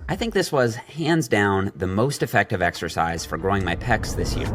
I think this was, hands down, the most effective exercise for growing my pecs this year,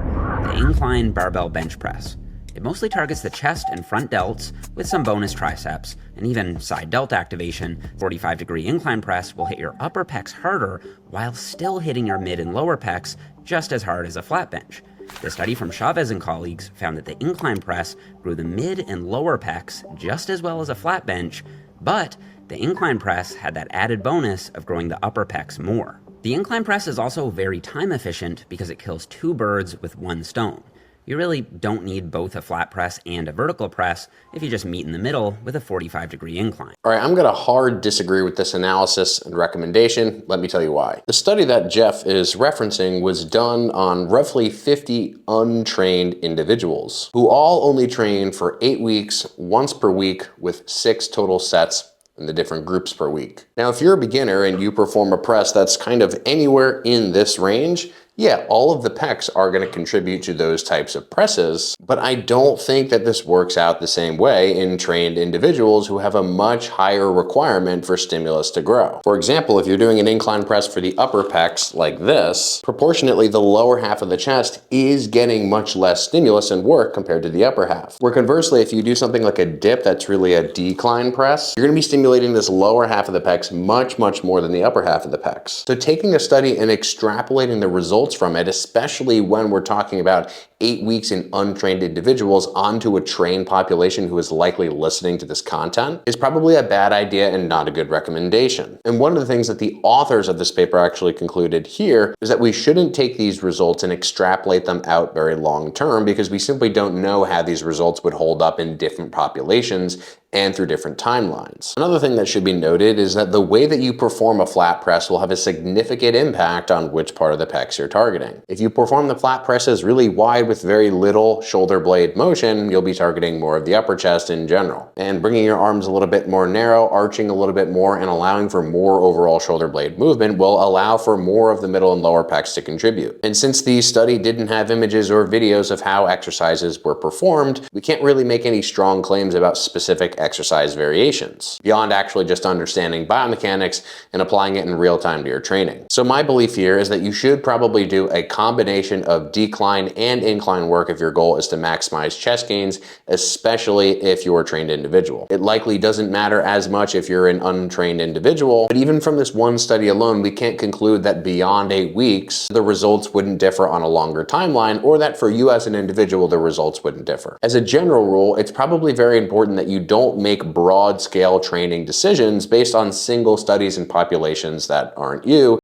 the incline barbell bench press. It mostly targets the chest and front delts with some bonus triceps and even side delt activation. 45-degree incline press will hit your upper pecs harder while still hitting your mid and lower pecs just as hard as a flat bench. The study from Chavez and colleagues found that the incline press grew the mid and lower pecs just as well as a flat bench, but the incline press had that added bonus of growing the upper pecs more. The incline press is also very time efficient because it kills two birds with one stone. You really don't need both a flat press and a vertical press if you just meet in the middle with a 45-degree incline. All right, I'm going to hard disagree with this analysis and recommendation. Let me tell you why. The study that Jeff is referencing was done on roughly 50 untrained individuals who all only trained for 8 weeks, once per week, with 6 total sets in the different groups per week. Now, if you're a beginner and you perform a press that's kind of anywhere in this range, yeah, all of the pecs are going to contribute to those types of presses, but I don't think that this works out the same way in trained individuals who have a much higher requirement for stimulus to grow. For example, if you're doing an incline press for the upper pecs like this, proportionately the lower half of the chest is getting much less stimulus and work compared to the upper half. Where conversely, if you do something like a dip that's really a decline press, you're going to be stimulating this lower half of the pecs much more than the upper half of the pecs. So taking a study and extrapolating the results from it, especially when we're talking about 8 weeks in untrained individuals onto a trained population who is likely listening to this content, is probably a bad idea and not a good recommendation. And one of the things that the authors of this paper actually concluded here is that we shouldn't take these results and extrapolate them out very long term because we simply don't know how these results would hold up in different populations and through different timelines. Another thing that should be noted is that the way that you perform a flat press will have a significant impact on which part of the pecs you're targeting. If you perform the flat presses really wide with very little shoulder blade motion, you'll be targeting more of the upper chest in general. And bringing your arms a little bit more narrow, arching a little bit more, and allowing for more overall shoulder blade movement will allow for more of the middle and lower pecs to contribute. And since the study didn't have images or videos of how exercises were performed, we can't really make any strong claims about specific exercise variations, beyond actually just understanding biomechanics and applying it in real time to your training. So my belief here is that you should probably do a combination of decline and incline work if your goal is to maximize chest gains, especially if you're a trained individual. It likely doesn't matter as much if you're an untrained individual, but even from this one study alone, we can't conclude that beyond 8 weeks, the results wouldn't differ on a longer timeline, or that for you as an individual, the results wouldn't differ. As a general rule, it's probably very important that you don't make broad scale training decisions based on single studies in populations that aren't you,